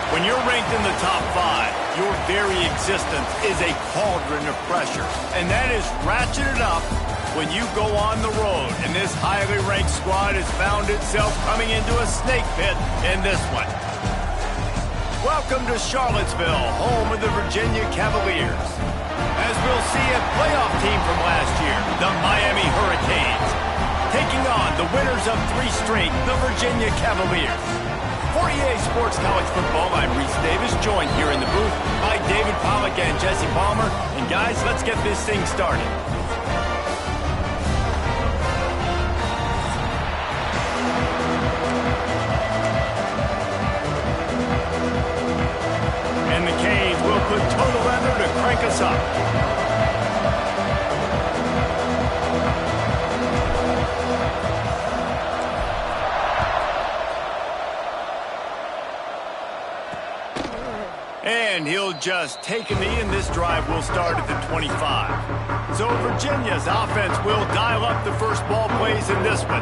When you're ranked in the top 5, your very existence is a cauldron of pressure. And that is ratcheted up when you go on the road. And this highly ranked squad has found itself coming into a snake pit in this one. Welcome to Charlottesville, home of the Virginia Cavaliers. As we'll see a playoff team from last year, the Miami Hurricanes, taking on the winners of 3 straight, the Virginia Cavaliers. For EA Sports College Football, I'm Reese Davis, joined here in the booth by David Pollack and Jesse Palmer. And guys, let's get this thing started. And the Canes will put total leather to crank us up. And he'll just take a knee, and this drive will start at the 25. So Virginia's offense will dial up the first ball plays in this one.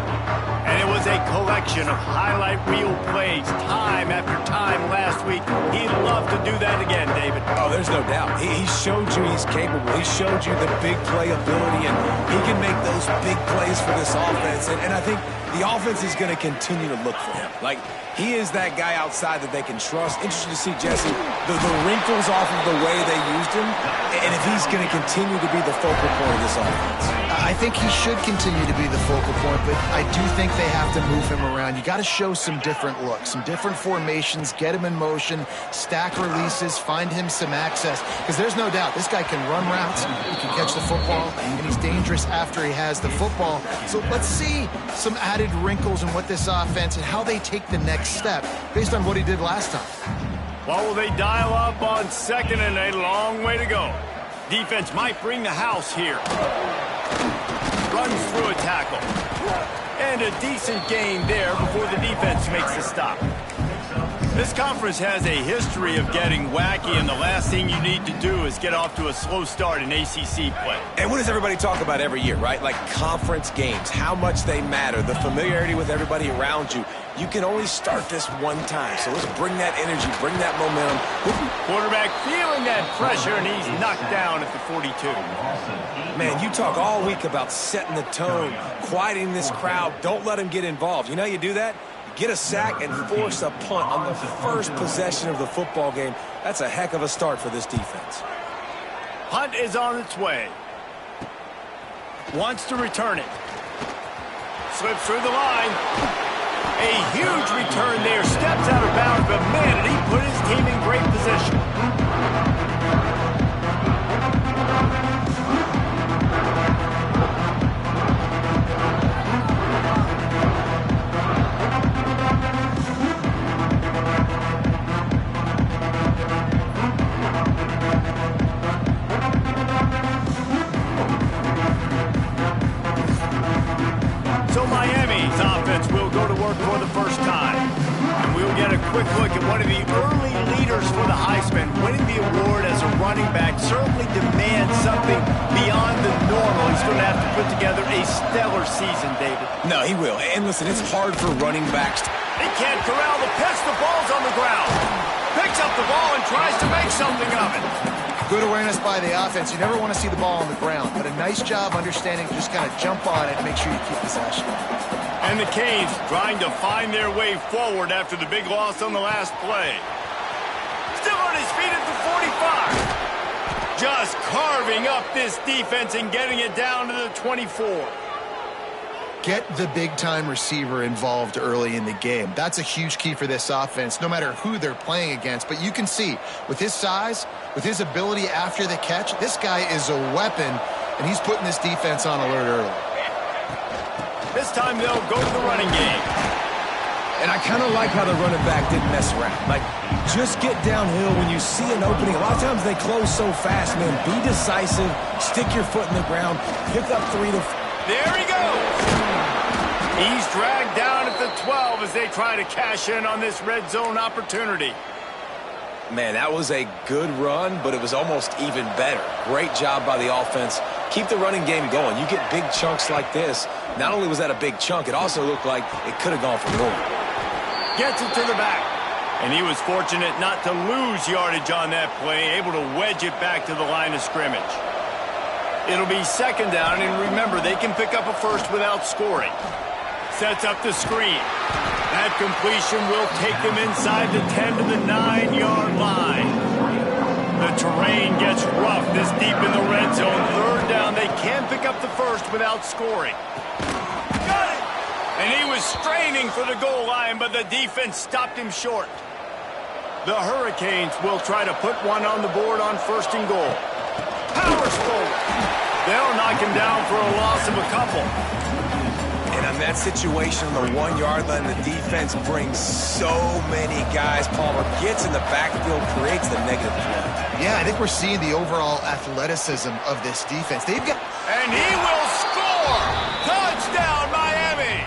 And it was a collection of highlight reel plays time after time last week. He'd love to do that again, David. Oh, there's no doubt. He showed you he's capable. He showed you the big play ability, and he can make those big plays for this offense. And I think the offense is going to continue to look for him. Like, he is that guy outside that they can trust. Interesting to see, Jesse, the wrinkles off of the way they used him, and if he's going to continue to be the focal point of this offense. I think he should continue to be the focal point, but I do think they have to move him around. You got to show some different looks, some different formations, get him in motion, stack releases, find him some access, because there's no doubt this guy can run routes, he can catch the football, and he's dangerous after he has the football. So let's see some added wrinkles in what this offense and how they take the next step based on what he did last time. What will they dial up on second and a long way to go? Defense might bring the house here. Runs through a tackle. And a decent gain there before the defense makes the stop. This conference has a history of getting wacky, and the last thing you need to do is get off to a slow start in ACC play. And what does everybody talk about every year, right? Like conference games, how much they matter, the familiarity with everybody around you. You can only start this one time, so let's bring that energy, bring that momentum. Quarterback feeling that pressure, and he's knocked down at the 42. Man, you talk all week about setting the tone, quieting this crowd. Don't let them get involved. You know how you do that? Get a sack and force a punt on the first possession of the football game. That's a heck of a start for this defense. Punt is on its way. Wants to return it. Slips through the line. A huge return there. Steps out of bounds, but man, did he put his team in great position. Miami's offense will go to work for the first time. And we'll get a quick look at one of the early leaders for the Heisman. Winning the award as a running back certainly demands something beyond the normal. He's going to have to put together a stellar season, David. No, he will. And listen, it's hard for running backs. He can't corral the pitch. The ball's on the ground. Picks up the ball and tries to make something of it. Good awareness by the offense. You never want to see the ball on the ground, but a nice job understanding to just kind of jump on it and make sure you keep possession. And the Canes trying to find their way forward after the big loss on the last play. Still on his feet at the 45. Just carving up this defense and getting it down to the 24. Get the big-time receiver involved early in the game. That's a huge key for this offense, no matter who they're playing against. But you can see, with his size, with his ability after the catch, this guy is a weapon, and he's putting this defense on alert early. This time they'll go to the running game. And I kind of like how the running back didn't mess around. Like, just get downhill when you see an opening. A lot of times they close so fast, man. Be decisive, stick your foot in the ground, pick up 3 to 4. There he goes. He's dragged down at the 12 as they try to cash in on this red zone opportunity. Man, that was a good run, but it was almost even better. Great job by the offense. Keep the running game going. You get big chunks like this. Not only was that a big chunk, it also looked like it could have gone for more. Gets it to the back. And he was fortunate not to lose yardage on that play, able to wedge it back to the line of scrimmage. It'll be second down, and remember, they can pick up a first without scoring. Sets up the screen. That completion will take them inside the 10 to the 9-yard line. The terrain gets rough this deep in the red zone. Third down, they can pick up the first without scoring. Got it! And he was straining for the goal line, but the defense stopped him short. The Hurricanes will try to put one on the board on first and goal. Powers forward. They'll knock him down for a loss of a couple. And on that situation, on the 1-yard line, the defense brings so many guys. Palmer gets in the backfield, creates the negative play. Yeah, I think we're seeing the overall athleticism of this defense. They've got... And he will score! Touchdown, Miami!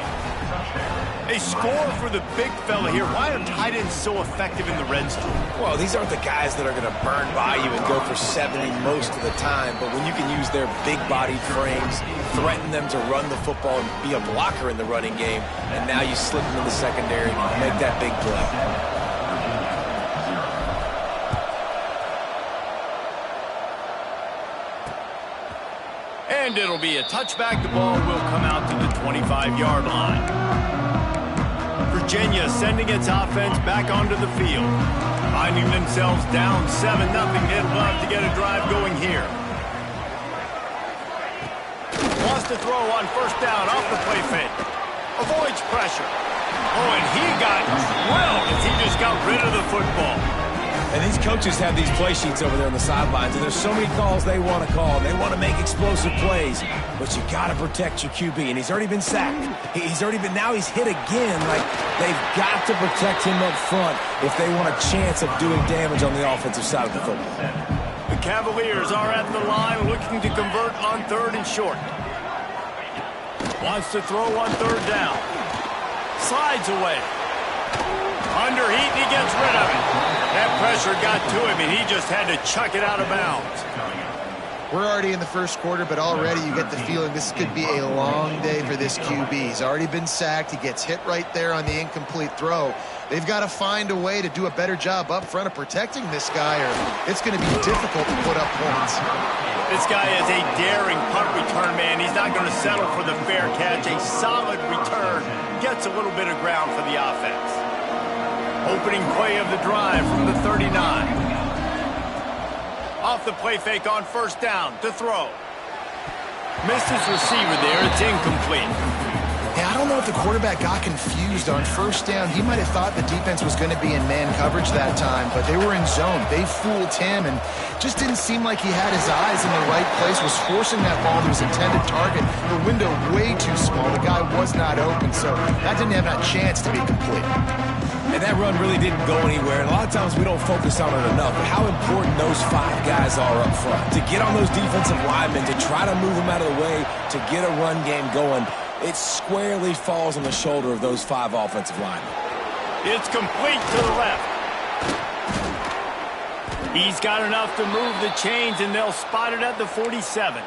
A score for the big fella here. Why are tight ends so effective in the red zone? Well, these aren't the guys that are going to burn by you and go for 70 most of the time, but when you can use their big-bodied frames, threaten them to run the football and be a blocker in the running game, and now you slip them in the secondary and make that big play. And it'll be a touchback. The ball will come out to the 25-yard line. Virginia sending its offense back onto the field. Finding themselves down 7-0. They'd love to get a drive going here. Wants to throw on first down off the play fake. Avoids pressure. Oh, and he got drilled as he just got rid of the football. And these coaches have these play sheets over there on the sidelines, and there's so many calls they want to call. They want to make explosive plays, but you got to protect your QB, and he's already been sacked. Now he's hit again. Like, they've got to protect him up front if they want a chance of doing damage on the offensive side of the football. The Cavaliers are at the line looking to convert on third and short. Wants to throw on third down. Slides away. Under heat, he gets rid of it. That pressure got to him, and he just had to chuck it out of bounds. We're already in the first quarter, but already you get the feeling this could be a long day for this QB. He's already been sacked. He gets hit right there on the incomplete throw. They've got to find a way to do a better job up front of protecting this guy, or it's going to be difficult to put up points. This guy is a daring punt return man. He's not going to settle for the fair catch. A solid return gets a little bit of ground for the offense. Opening play of the drive from the 39. Off the play fake on first down to throw. Missed his receiver there. It's incomplete. Yeah, I don't know if the quarterback got confused on first down. He might have thought the defense was going to be in man coverage that time, but they were in zone. They fooled him and just didn't seem like he had his eyes in the right place, was forcing that ball to his intended target. The window way too small. The guy was not open, so that didn't have that chance to be complete. And that run really didn't go anywhere. And a lot of times we don't focus on it enough. But how important those 5 guys are up front. To get on those defensive linemen, to try to move them out of the way, to get a run game going, it squarely falls on the shoulder of those 5 offensive linemen. It's complete to the left. He's got enough to move the chains, and they'll spot it at the 47.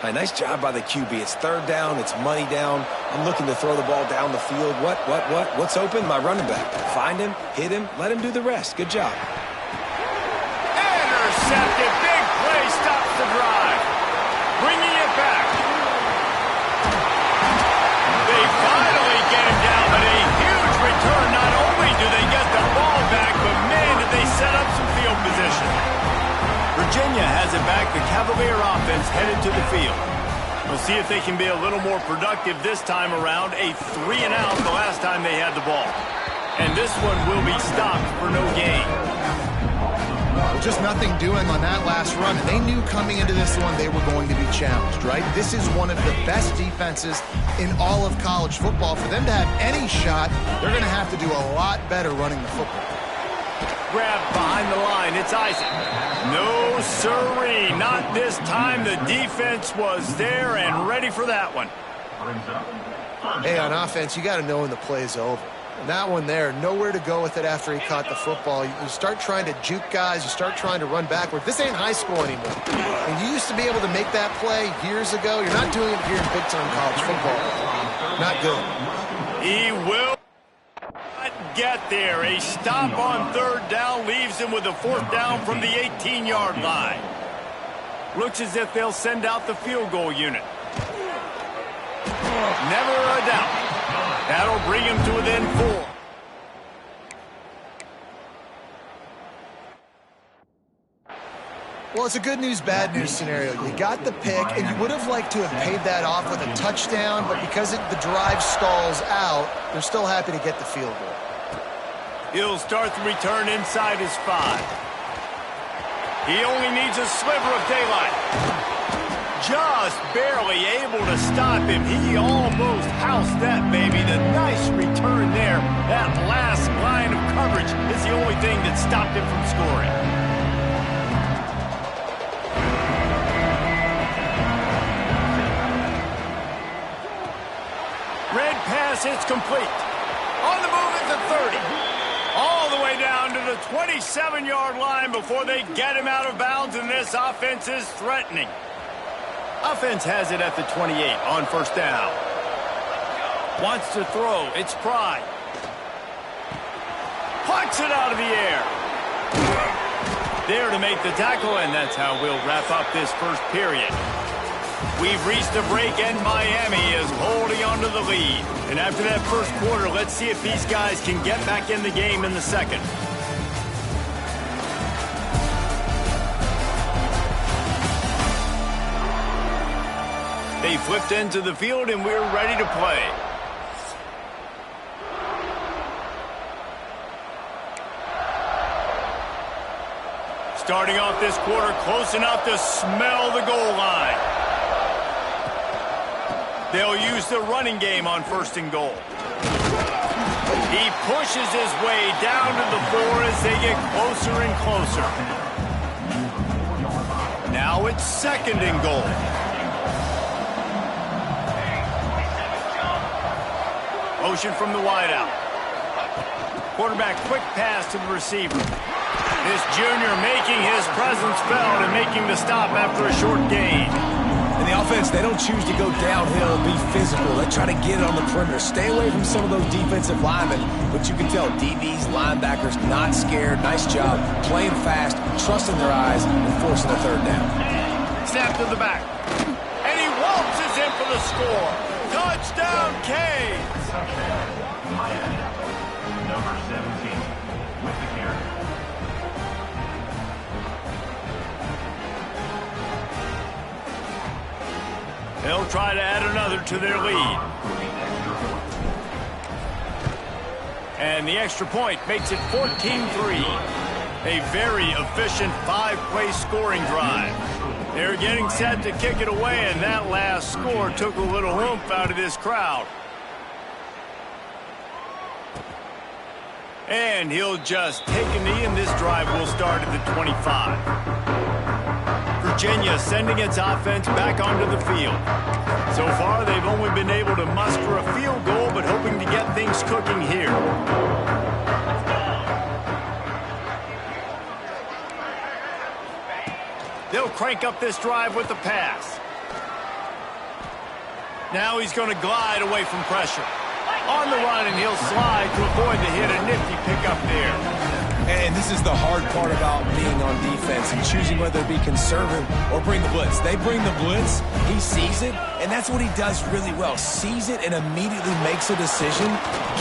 Right, nice job by the QB. It's third down. It's money down. I'm looking to throw the ball down the field. What's open? My running back. Find him, hit him, let him do the rest. Good job. Intercepted. Big play stops the drive. Bringing it back. They finally get him down, but a huge return. Not only do they get the ball back, but man, did they set up some field position. Virginia has it back. The Cavalier offense headed to the field. We'll see if they can be a little more productive this time around. A 3-and-out the last time they had the ball. And this one will be stopped for no gain. Just nothing doing on that last run. And they knew coming into this one they were going to be challenged, right? This is one of the best defenses in all of college football. For them to have any shot, they're going to have to do a lot better running the football. Grabbed behind the line. It's Isaac. No siree. Not this time. The defense was there and ready for that one. Hey, on offense, you got to know when the play's over. And that one there, nowhere to go with it after he caught the football. You start trying to juke guys. You start trying to run backward. This ain't high school anymore. And you used to be able to make that play years ago. You're not doing it here in big-time college football. Not good. He will not get there. A stop on third down leaves him with a fourth down from the 18-yard line. Looks as if they'll send out the field goal unit. Never a doubt. That'll bring him to within 4. Well, it's a good news, bad news scenario. You got the pick, and you would have liked to have paid that off with a touchdown, but because the drive stalls out, they're still happy to get the field goal. He'll start the return inside his 5. He only needs a sliver of daylight. Just barely able to stop him. He almost housed that baby. The nice return there. That last line of coverage is the only thing that stopped him from scoring. Red pass, it's complete. On the move at the 30. All the way down to the 27-yard line before they get him out of bounds, and this offense is threatening. Offense has it at the 28 on first down. Wants to throw. It's Pride. Plucks it out of the air. There to make the tackle, and that's how we'll wrap up this first period. We've reached a break, and Miami is holding on to the lead. And after that first quarter, let's see if these guys can get back in the game in the second. They flipped into the field, and we're ready to play. Starting off this quarter close enough to smell the goal line. They'll use the running game on first and goal. He pushes his way down to the 4 as they get closer and closer. Now it's second and goal. Motion from the wideout. Quarterback quick pass to the receiver. This junior making his presence felt and making the stop after a short gain. And the offense, they don't choose to go downhill and be physical. They try to get it on the perimeter. Stay away from some of those defensive linemen. But you can tell DBs, linebackers, not scared. Nice job playing fast, trusting their eyes, and forcing a third down. Snap to the back. And he waltzes in for the score. Touchdown, Canes! Number 17 with the carry. They'll try to add another to their lead. And the extra point makes it 14-3. A very efficient 5-play scoring drive. They're getting set to kick it away, and that last score took a little oomph out of this crowd. And he'll just take a knee, and this drive will start at the 25. Virginia sending its offense back onto the field. So far, they've only been able to muster a field goal, but hoping to get things cooking here. They'll crank up this drive with the pass. Now he's going to glide away from pressure. On the run, and he'll slide to avoid the hit. A nifty pickup there. And this is the hard part about being on defense and choosing whether to be conservative or bring the blitz. They bring the blitz, he sees it, and that's what he does really well. Sees it and immediately makes a decision,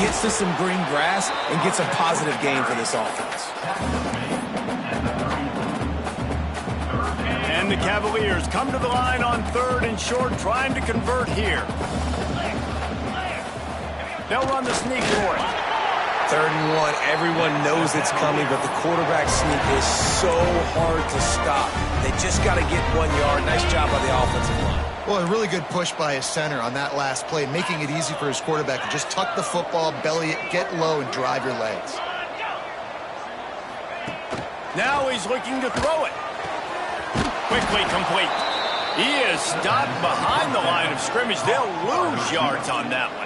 gets to some green grass, and gets a positive gain for this offense. And the Cavaliers come to the line on third and short, trying to convert here. They'll run the sneak for it. 3rd and 1, everyone knows it's coming, but the quarterback sneak is so hard to stop. They just got to get 1 yard. Nice job by the offensive line. Well, a really good push by his center on that last play, making it easy for his quarterback to just tuck the football, belly it, get low, and drive your legs. Now he's looking to throw it. Quickly complete. He is stopped behind the line of scrimmage. They'll lose yards on that one.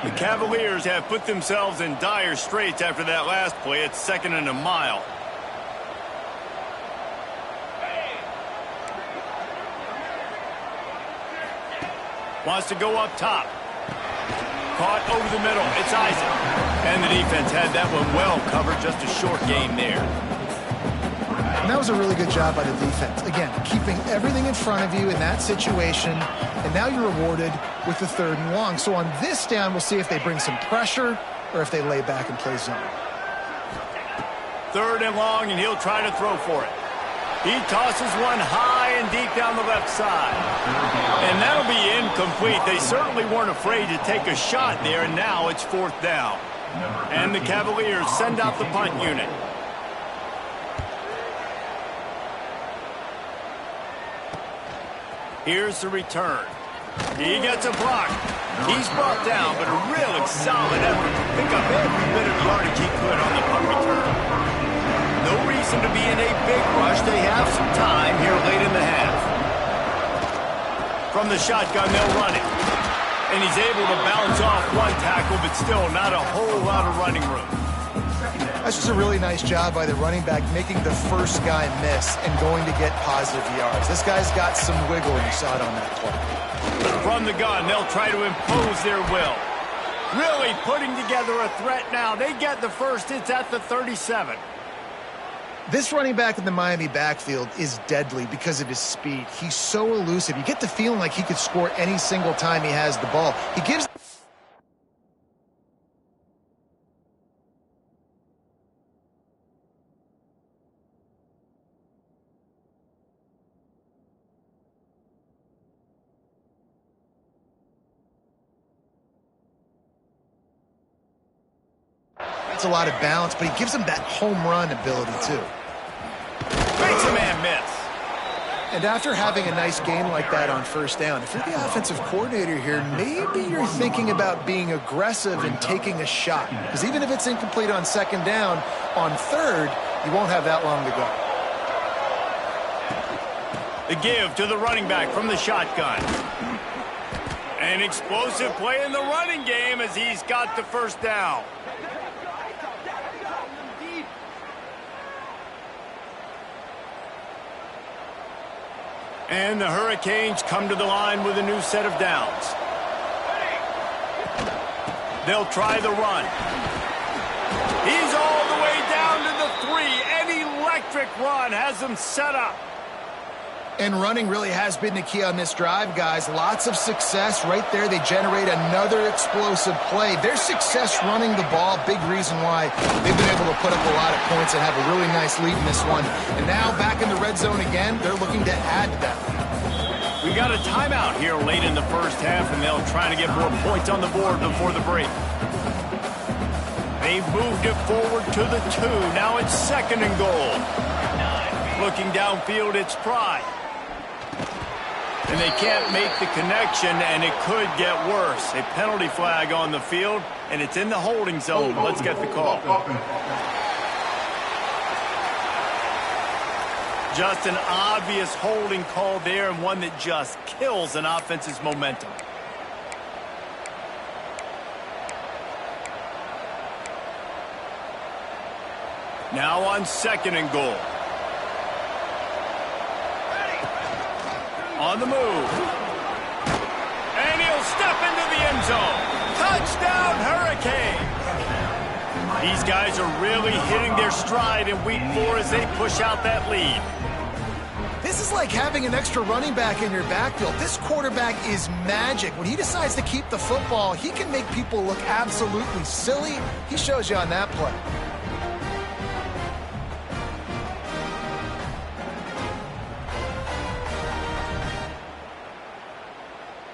The Cavaliers have put themselves in dire straits after that last play. It's 2nd and a mile. Wants to go up top. Caught over the middle. It's Isaac. And the defense had that one well covered. Just a short game there. And that was a really good job by the defense. Again, keeping everything in front of you in that situation. And now you're rewarded with the 3rd and long. So on this down, we'll see if they bring some pressure or if they lay back and play zone. 3rd and long, and he'll try to throw for it. He tosses one high and deep down the left side. And that'll be incomplete. They certainly weren't afraid to take a shot there, and now it's 4th down. And the Cavaliers send out the punt unit. Here's the return. He gets a block. He's brought down, but a really solid effort to pick up every bit of yardage he could on the punt return. No reason to be in a big rush. They have some time here late in the half. From the shotgun, they'll run it. And he's able to bounce off one tackle, but still not a whole lot of running room. That's just a really nice job by the running back, making the first guy miss and going to get positive yards. This guy's got some wiggle, and you saw it on that play. From the gun, they'll try to impose their will. Really putting together a threat now. They get the first. It's at the 37. This running back in the Miami backfield is deadly because of his speed. He's so elusive. You get the feeling like he could score any single time he has the ball. He gives... a lot of balance, but he gives him that home run ability too. Makes a man miss. And after having a nice game like that on 1st down, if you're the offensive coordinator here, maybe you're thinking about being aggressive and taking a shot. Because even if it's incomplete on 2nd down, on 3rd, you won't have that long to go. The give to the running back from the shotgun. An explosive play in the running game as he's got the 1st down. And the Hurricanes come to the line with a new set of downs. They'll try the run. He's all the way down to the 3. An electric run has them set up. And running really has been the key on this drive, guys. Lots of success right there. They generate another explosive play. Their success running the ball, big reason why they've been able to put up a lot of points and have a really nice lead in this one. And now back in the red zone again, they're looking to add to that. We got a timeout here late in the 1st half, and they'll try to get more points on the board before the break. They've moved it forward to the 2. Now it's 2nd and goal. Looking downfield, it's Pride. And they can't make the connection, and it could get worse. A penalty flag on the field, and it's in the holding zone. Let's get the call. Just an obvious holding call there, and one that just kills an offense's momentum. Now on 2nd and goal. On the move. And he'll step into the end zone. Touchdown, Hurricane. These guys are really hitting their stride in week 4 as they push out that lead. This is like having an extra running back in your backfield. This quarterback is magic. When he decides to keep the football, he can make people look absolutely silly. He shows you on that play.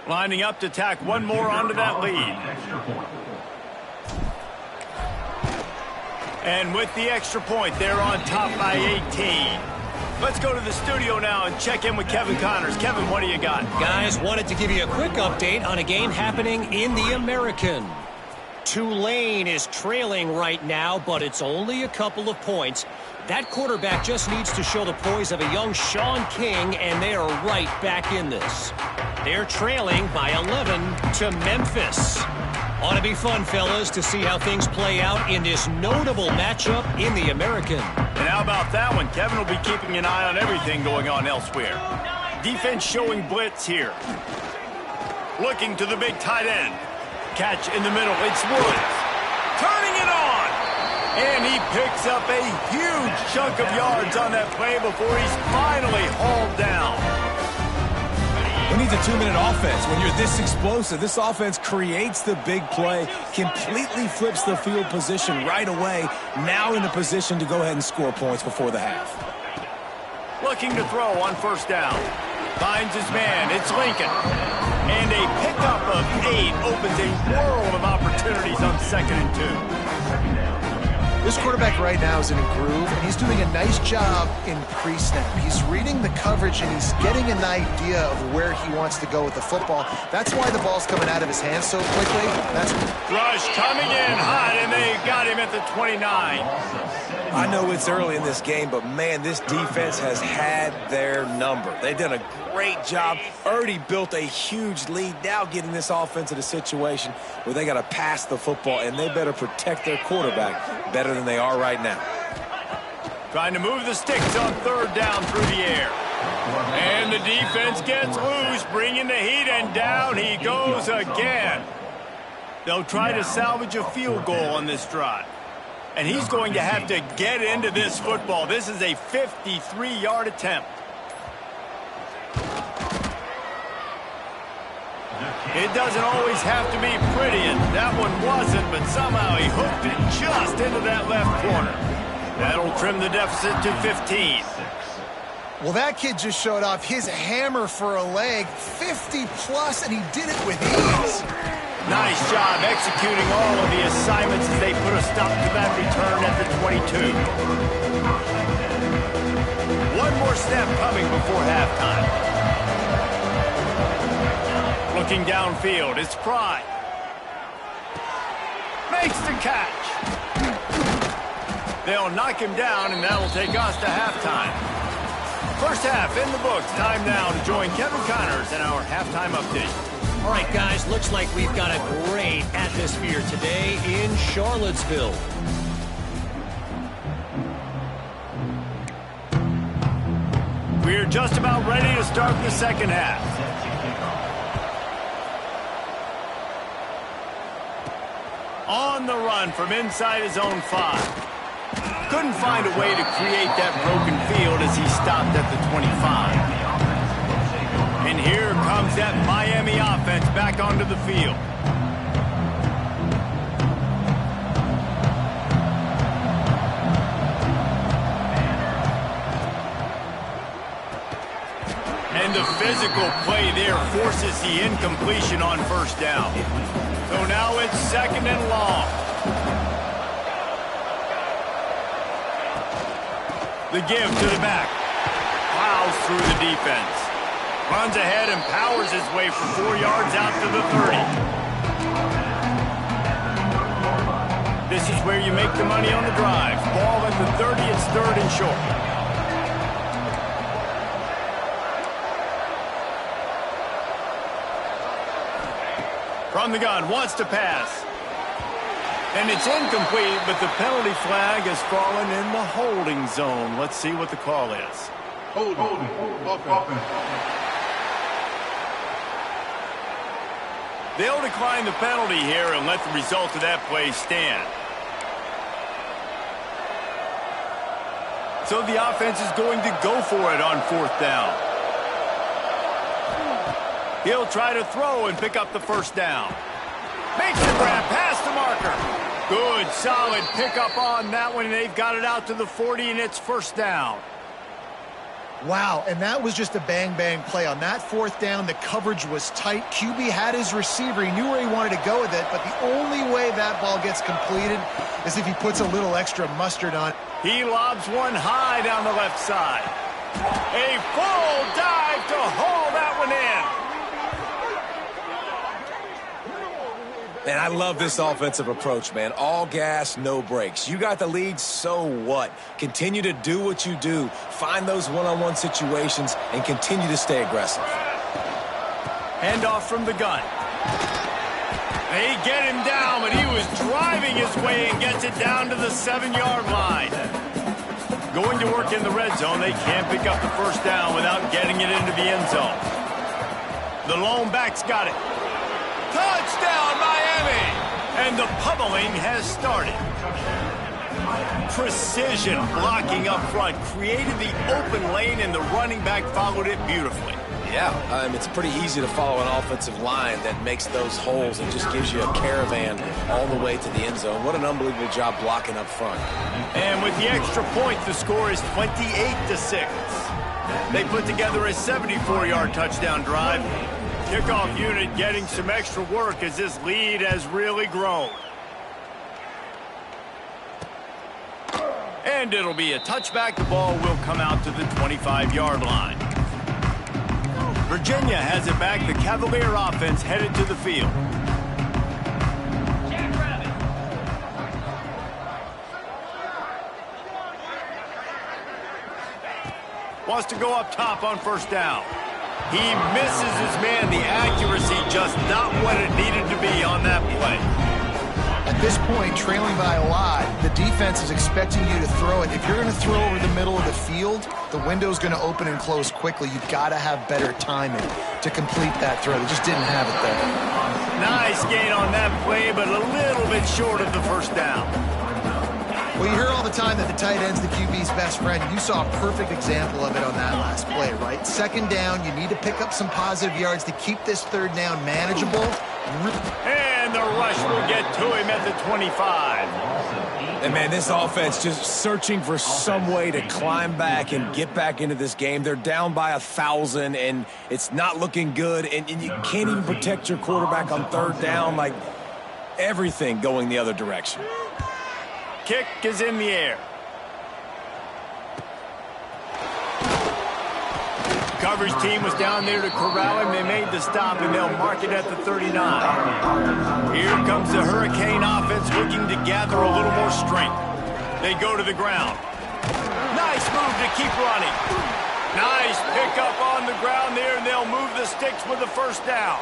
Lining up to tack one more onto that lead. And with the extra point, they're on top by 18. Let's go to the studio now and check in with Kevin Connors. Kevin, what do you got? Guys, wanted to give you a quick update on a game happening in the American. Tulane is trailing right now, but it's only a couple of points. That quarterback just needs to show the poise of a young Sean King, and they are right back in this. They're trailing by 11 to Memphis. Ought to be fun, fellas, to see how things play out in this notable matchup in the American. And how about that one? Kevin will be keeping an eye on everything going on elsewhere. Defense showing blitz here. Looking to the big tight end. catch in the middle. It's Woods. Turning it on. And he picks up a huge chunk of yards on that play before he's finally hauled down. Who needs a 2-minute offense? When you're this explosive, this offense creates the big play, completely flips the field position right away, now in a position to go ahead and score points before the half. Looking to throw on first down. Finds his man. It's Lincoln. And a pickup of 8 opens a world of opportunities on 2nd and 2. This quarterback right now is in a groove, and he's doing a nice job in pre-snap. He's reading the coverage, and he's getting an idea of where he wants to go with the football. That's why the ball's coming out of his hands so quickly. Rush coming in hot, and they got him at the 29. I know it's early in this game, but, man, this defense has had their number. They've done a great job, already built a huge lead, now getting this offense in a situation where they got to pass the football, and they better protect their quarterback better than they are right now. Trying to move the sticks on 3rd down through the air. And the defense gets loose, bringing the heat, and down he goes again. They'll try to salvage a field goal on this drive. And he's going to have to get into this football. This is a 53-yard attempt. It doesn't always have to be pretty, and that one wasn't, but somehow he hooked it just into that left corner. That'll trim the deficit to 15. Well, that kid just showed off his hammer for a leg, 50-plus, and he did it with ease. Nice job executing all of the assignments as they put a stop to that return at the 22. One more snap coming before halftime. Looking downfield, it's Fry. Makes the catch. They'll knock him down, and that'll take us to halftime. First half in the books. Time now to join Kevin Connors in our halftime update. All right, guys, looks like we've got a great atmosphere today in Charlottesville. We're just about ready to start the second half. On the run from inside his own 5. Couldn't find a way to create that broken field as he stopped at the 25. And here comes that Miami offense back onto the field. And the physical play there forces the incompletion on first down. So now it's 2nd and long. The give to the back. Plows through the defense. Runs ahead and powers his way for 4 yards out to the 30. This is where you make the money on the drive. Ball at the 30, it's 3rd and short. From the gun, wants to pass. And it's incomplete, but the penalty flag has fallen in the holding zone. Let's see what the call is. Holding. They'll decline the penalty here and let the result of that play stand. So the offense is going to go for it on 4th down. He'll try to throw and pick up the first down. Makes the grab past the marker. Good, solid pickup on that one. They've got it out to the 40, and it's 1st down. Wow, and that was just a bang-bang play. On that 4th down, the coverage was tight. QB had his receiver. He knew where he wanted to go with it, but the only way that ball gets completed is if he puts a little extra mustard on. He lobs one high down the left side. A full dive to haul that one in. Man, I love this offensive approach, man. All gas, no brakes. You got the lead, so what? Continue to do what you do. Find those one-on-one situations and continue to stay aggressive. Handoff from the gun. They get him down, but he was driving his way and gets it down to the 7-yard line. Going to work in the red zone, they can't pick up the first down without getting it into the end zone. The lone back's got it. Touchdown, Miami! Miami. And the pummeling has started. Precision blocking up front created the open lane, and the running back followed it beautifully. Yeah, it's pretty easy to follow an offensive line that makes those holes and just gives you a caravan all the way to the end zone. What an unbelievable job blocking up front. And with the extra point, the score is 28-6. They put together a 74-yard touchdown drive. Kickoff unit getting some extra work as this lead has really grown. And it'll be a touchback. The ball will come out to the 25-yard line. Virginia has it back. The Cavalier offense headed to the field. Wants to go up top on first down. He misses his man. The accuracy just not what it needed to be on that play. At this point, trailing by a lot, the defense is expecting you to throw it. If you're going to throw over the middle of the field, the window's going to open and close quickly. You've got to have better timing to complete that throw. They just didn't have it there. Nice gain on that play, but a little bit short of the first down. Well, you hear all the time that the tight end's the QB's best friend. You saw a perfect example of it on that last play, right? Second down, you need to pick up some positive yards to keep this third down manageable. And the rush will get to him at the 25. And, man, this offense just searching for some way to climb back and get back into this game. They're down by 1,000, and it's not looking good. And you can't even protect your quarterback on third down. Like, everything going the other direction. Kick is in the air. Coverage team was down there to corral him. They made the stop, and they'll mark it at the 39. Here comes the Hurricane offense looking to gather a little more strength. They go to the ground. Nice move to keep running. Nice pickup on the ground there, and they'll move the sticks with the first down.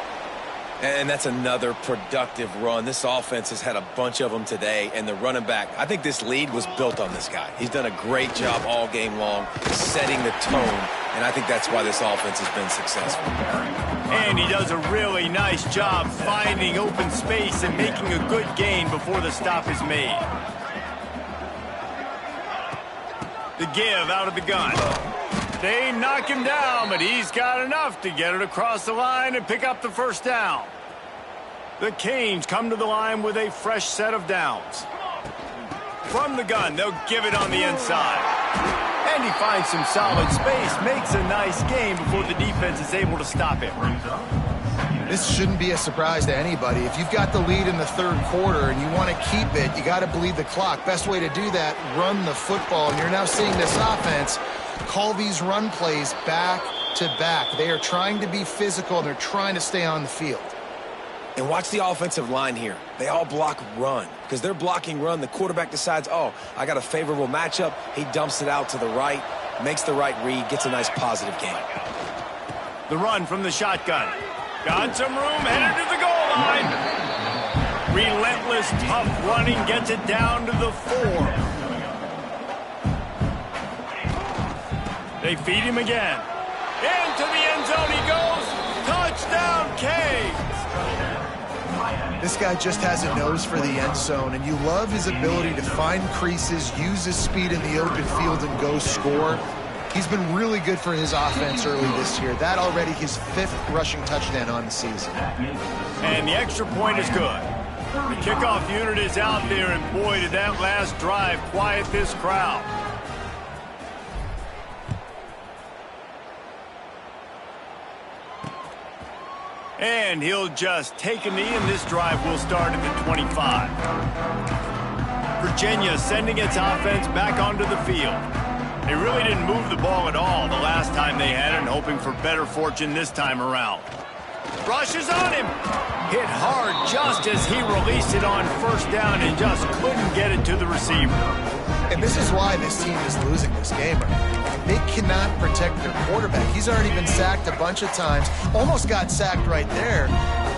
And that's another productive run. This offense has had a bunch of them today, and the running back, I think this lead was built on this guy. He's done a great job all game long setting the tone, and I think that's why this offense has been successful. And he does a really nice job finding open space and making a good gain before the stop is made. The give out of the gun. They knock him down, but he's got enough to get it across the line and pick up the first down. The Canes come to the line with a fresh set of downs. From the gun, they'll give it on the inside. And he finds some solid space, makes a nice gain before the defense is able to stop him. This shouldn't be a surprise to anybody. If you've got the lead in the third quarter and you want to keep it, you got to bleed the clock. Best way to do that, run the football. And you're now seeing this offense call these run plays back to back. They are trying to be physical, and they're trying to stay on the field. And watch the offensive line here. They all block run. Because they're blocking run, the quarterback decides, oh, I got a favorable matchup. He dumps it out to the right, makes the right read, gets a nice positive gain. The run from the shotgun. Got some room, headed to the goal line. Relentless, tough running gets it down to the 4. They feed him again. Into the end zone he goes. Touchdown, Canes. This guy just has a nose for the end zone, and you love his ability to find creases, use his speed in the open field, and go score. He's been really good for his offense early this year. That already his 5th rushing touchdown on the season. And the extra point is good. The kickoff unit is out there, and boy, did that last drive quiet this crowd. And he'll just take a knee, and this drive will start at the 25. Virginia sending its offense back onto the field. They really didn't move the ball at all the last time they had it, and hoping for better fortune this time around. Rushes on him. Hit hard just as he released it on first down and just couldn't get it to the receiver. And this is why this team is losing this game. They cannot protect their quarterback. He's already been sacked a bunch of times. Almost got sacked right there.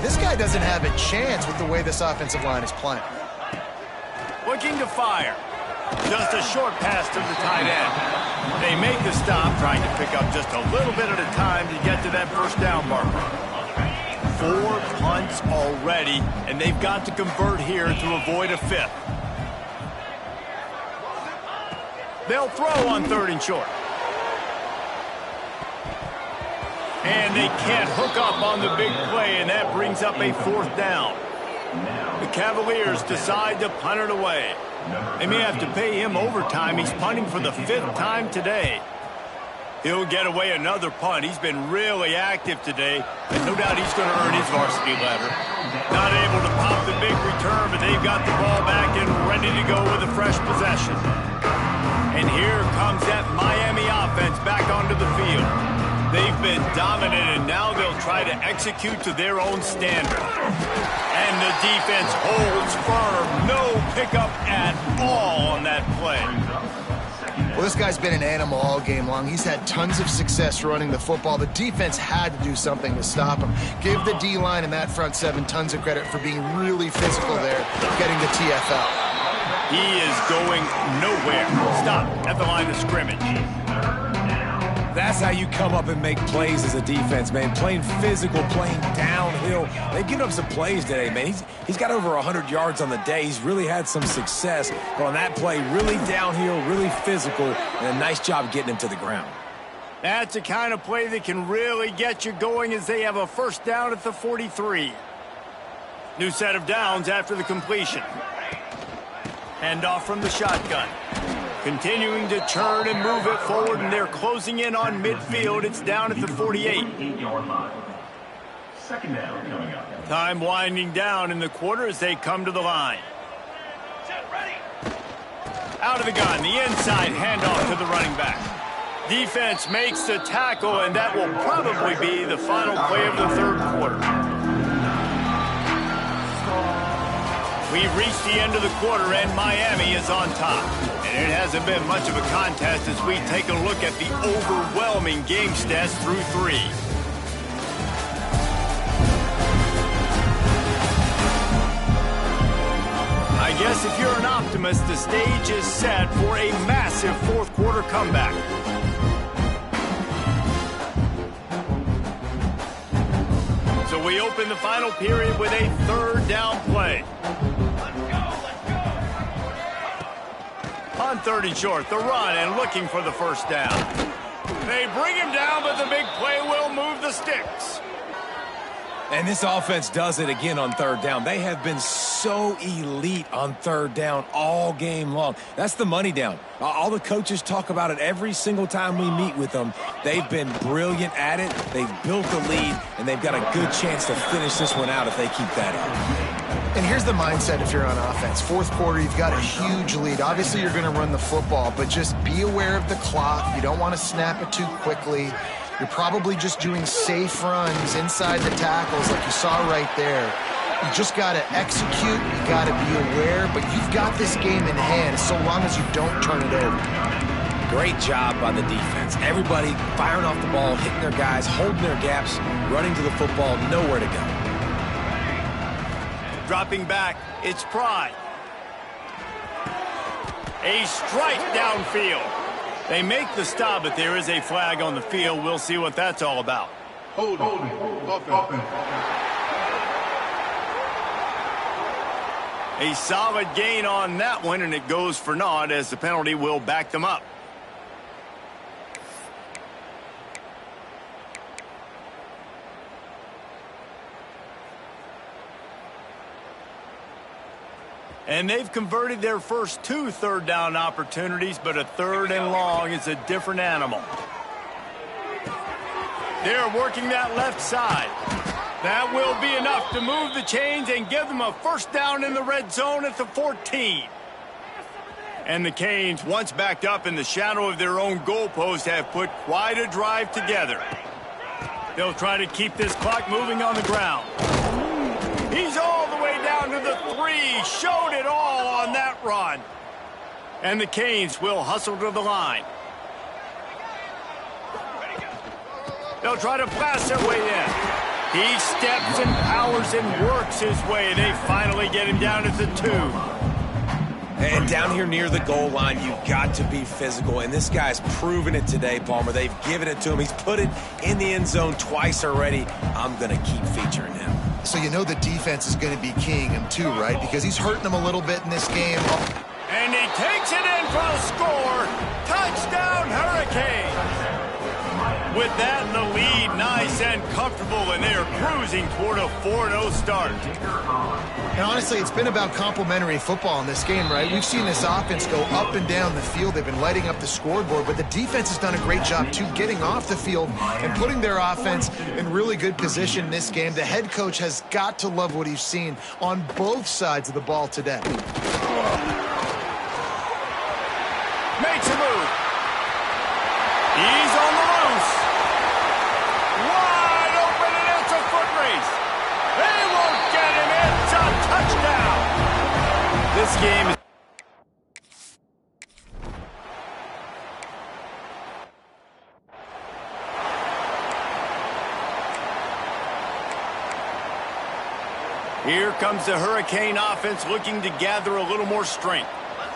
This guy doesn't have a chance with the way this offensive line is playing. Looking to fire. Just a short pass to the tight end. They make the stop, trying to pick up just a little bit at a time to get to that first down marker. 4 punts already, and they've got to convert here to avoid a 5th. They'll throw on 3rd and short. And they can't hook up on the big play, and that brings up a 4th down. The Cavaliers decide to punt it away. They may have to pay him overtime. He's punting for the 5th time today. He'll get away another punt. He's been really active today, and no doubt he's going to earn his varsity letter. Not able to pop the big return, but they've got the ball back and ready to go with a fresh possession. And here comes that Miami offense back onto the field. They've been dominant, and now they'll try to execute to their own standard. And the defense holds firm. No pickup at all on that play. Well, this guy's been an animal all game long. He's had tons of success running the football. The defense had to do something to stop him. Give the D-line and that front 7 tons of credit for being really physical there, getting the TFL. He is going nowhere. Stop at the line of scrimmage. That's how you come up and make plays as a defense, man. Playing physical, playing downhill. They've given up some plays today, man. He's got over 100 yards on the day. He's really had some success. But on that play, really downhill, really physical, and a nice job getting him to the ground. That's the kind of play that can really get you going as they have a 1st down at the 43. New set of downs after the completion. Handoff from the shotgun. Continuing to churn and move it forward, and they're closing in on midfield. It's down at the 48. 8-yard line. 2nd down coming up. Time winding down in the quarter as they come to the line. Out of the gun, the inside handoff to the running back. Defense makes the tackle, and that will probably be the final play of the 3rd quarter. We've reached the end of the quarter, and Miami is on top. And it hasn't been much of a contest as we take a look at the overwhelming game stats through 3. I guess if you're an optimist, the stage is set for a massive 4th quarter comeback. So we open the final period with a 3rd down play. On 3rd and short, the run and looking for the 1st down. They bring him down, but the big play will move the sticks. And this offense does it again on 3rd down. They have been so elite on 3rd down all game long. That's the money down. All the coaches talk about it every single time we meet with them. They've been brilliant at it. They've built the lead, and they've got a good chance to finish this one out if they keep that up. And here's the mindset if you're on offense. 4th quarter, you've got a huge lead. Obviously, you're going to run the football, but just be aware of the clock. You don't want to snap it too quickly. You're probably just doing safe runs inside the tackles like you saw right there. You just got to execute. You got to be aware, but you've got this game in hand so long as you don't turn it over. Great job by the defense. Everybody firing off the ball, hitting their guys, holding their gaps, running to the football, nowhere to go. Dropping back, it's Pride. A strike downfield. They make the stop, but there is a flag on the field. We'll see what that's all about. Hold on. A solid gain on that one, and it goes for naught as the penalty will back them up. And they've converted their first 2 3rd down opportunities, but a 3rd and long is a different animal. They're working that left side. That will be enough to move the chains and give them a 1st down in the red zone at the 14. And the Canes, once backed up in the shadow of their own goalpost, have put quite a drive together. They'll try to keep this clock moving on the ground. He's all the way down to the 3. Showed it all on that run. And the Canes will hustle to the line. They'll try to blast their way in. He steps and powers and works his way. They finally get him down at the 2. And down here near the goal line, you've got to be physical. And this guy's proven it today, Palmer. They've given it to him. He's put it in the end zone twice already. I'm going to keep featuring him. So you know the defense is going to be keying him too, right? Because he's hurting them a little bit in this game. And he takes it in for the score. Touchdown, Hurricane. With that in the lead, nice and comfortable, and they are cruising toward a 4-0 start. And honestly, it's been about complementary football in this game, right? We've seen this offense go up and down the field. They've been lighting up the scoreboard, but the defense has done a great job, too, getting off the field and putting their offense in really good position in this game. The head coach has got to love what he's seen on both sides of the ball today. Makes a move. He's on the loose. Wide open, and it's a foot race. They won't get him. It's a touchdown. This game is... Here comes the Hurricane offense looking to gather a little more strength.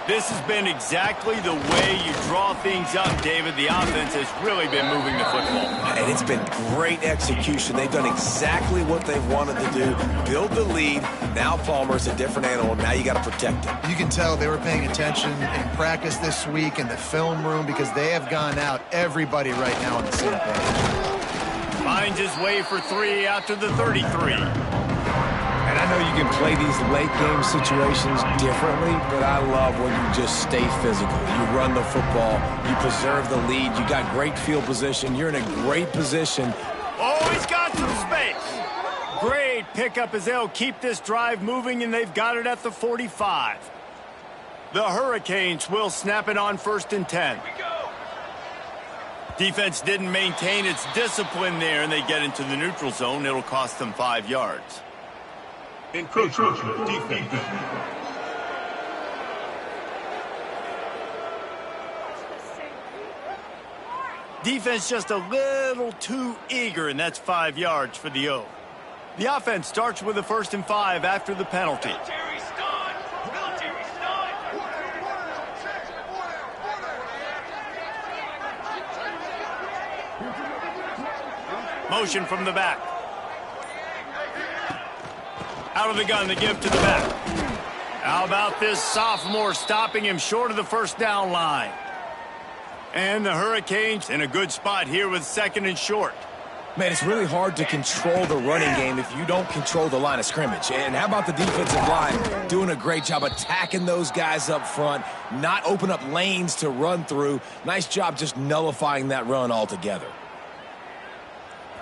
This has been exactly the way you draw things up, David. The offense has really been moving the football. And it's been great execution. They've done exactly what they've wanted to do. Build the lead. Now Palmer's a different animal. Now you got to protect him. You can tell they were paying attention in practice this week in the film room because they have gone out, everybody right now on the same page. Finds his way for 3 after the 33. And I know you can play these late-game situations differently, but I love when you just stay physical. You run the football, you preserve the lead, you got great field position, you're in a great position. Oh, he's got some space. Great pickup as they'll keep this drive moving, and they've got it at the 45. The Hurricanes will snap it on 1st and 10. Defense didn't maintain its discipline there, and they get into the neutral zone. It'll cost them 5 yards. Encroachment defense. Defense just a little too eager, and that's 5 yards for the O. The offense starts with a 1st and 5 after the penalty. Motion from the back. Out of the gun, the give to the back. How about this sophomore stopping him short of the 1st down line? And the Hurricanes in a good spot here with 2nd and short. Man, it's really hard to control the running game if you don't control the line of scrimmage. And how about the defensive line doing a great job attacking those guys up front, not open up lanes to run through. Nice job just nullifying that run altogether.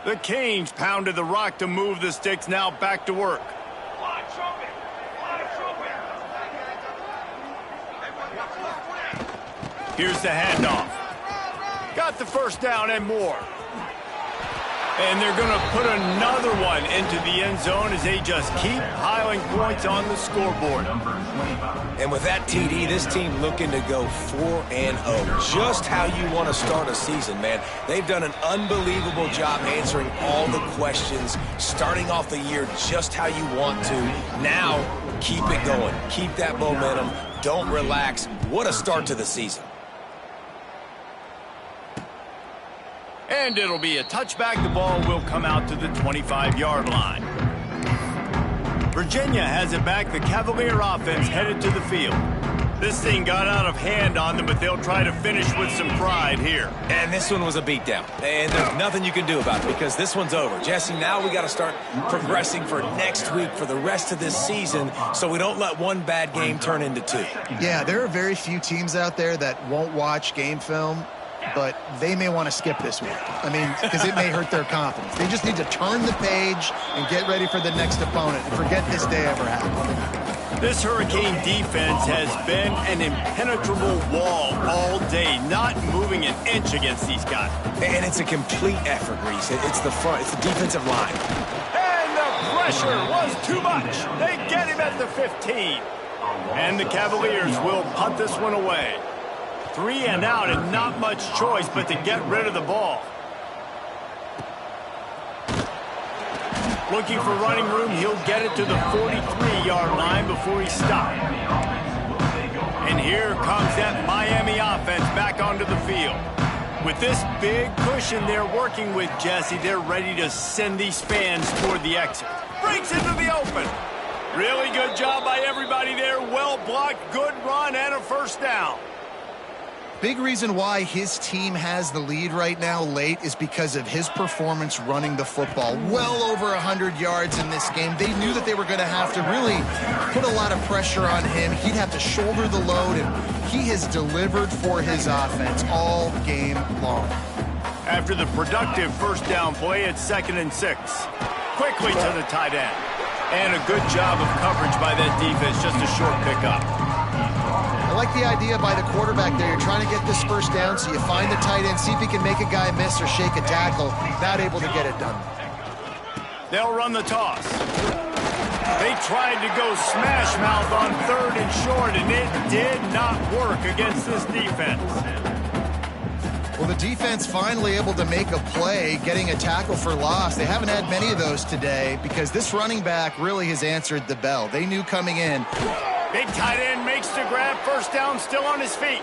The Canes pounded the rock to move the sticks, now back to work. Here's the handoff. Got the 1st down and more. And they're going to put another one into the end zone as they just keep piling points on the scoreboard. And with that TD, this team looking to go 4-0. Just how you want to start a season, man. They've done an unbelievable job answering all the questions, starting off the year just how you want to. Now, keep it going. Keep that momentum. Don't relax. What a start to the season. And it'll be a touchback. The ball will come out to the 25-yard line. Virginia has it back. The Cavalier offense headed to the field. This thing got out of hand on them, but they'll try to finish with some pride here. And this one was a beatdown. And there's nothing you can do about it because this one's over. Jesse, now we got to start progressing for next week, for the rest of this season, so we don't let one bad game turn into 2. Yeah, there are very few teams out there that won't watch game film, but they may want to skip this week. I mean, because it may hurt their confidence. They just need to turn the page and get ready for the next opponent and forget this day ever happened. This Hurricane defense has been an impenetrable wall all day, not moving an inch against these guys. And it's a complete effort, Reese. It's the front, it's the defensive line. And the pressure was too much. They get him at the 15. And the Cavaliers will punt this one away. 3 and out, and not much choice but to get rid of the ball. Looking for running room, he'll get it to the 43-yard line before he stopped. And here comes that Miami offense back onto the field. With this big cushion they're working with, Jesse, they're ready to send these fans toward the exit. Breaks into the open. Really good job by everybody there. Well blocked, good run, and a first down. Big reason why his team has the lead right now late is because of his performance running the football. Well over 100 yards in this game. They knew that they were going to have to really put a lot of pressure on him. He'd have to shoulder the load, and he has delivered for his offense all game long. After the productive first down play, it's 2nd and 6. Quickly to the tight end. And a good job of coverage by that defense, just a short pickup. I like the idea by the quarterback there. You're trying to get this first down, so you find the tight end, see if he can make a guy miss or shake a tackle. Not able to get it done. They'll run the toss. They tried to go smash mouth on 3rd and short, and it did not work against this defense. Well, the defense finally able to make a play, getting a tackle for loss. They haven't had many of those today because this running back really has answered the bell. They knew coming in. Big tight end makes the grab. First down, still on his feet.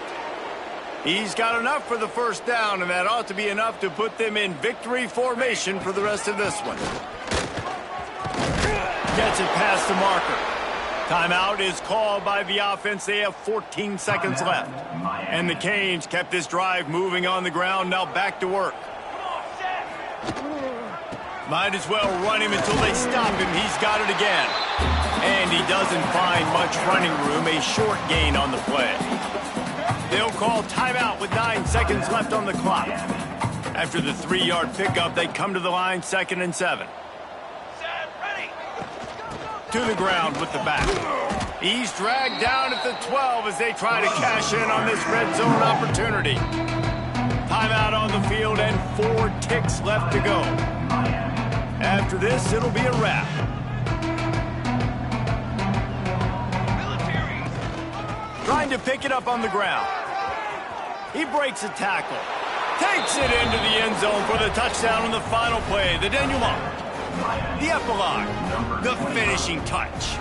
He's got enough for the first down, and that ought to be enough to put them in victory formation for the rest of this one. Gets it past the marker. Timeout is called by the offense. They have 14 seconds left. And the Canes kept this drive moving on the ground. Now back to work. Might as well run him until they stop him. He's got it again. And he doesn't find much running room. A short gain on the play. They'll call timeout with 9 seconds left on the clock. After the 3-yard pickup, they come to the line, 2nd and 7. To the ground with the back. He's dragged down at the 12 as they try to cash in on this red zone opportunity. Timeout on the field and 4 ticks left to go. After this, it'll be a wrap. Trying to pick it up on the ground. He breaks a tackle. Takes it into the end zone for the touchdown on the final play. The denouement. The epilogue. The finishing touch.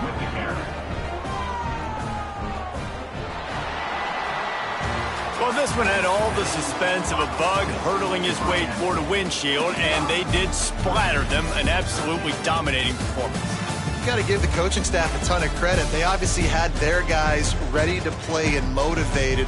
Well, this one had all the suspense of a bug hurtling his way toward a windshield, and they did splatter them. An absolutely dominating performance. You got to give the coaching staff a ton of credit. They obviously had their guys ready to play and motivated.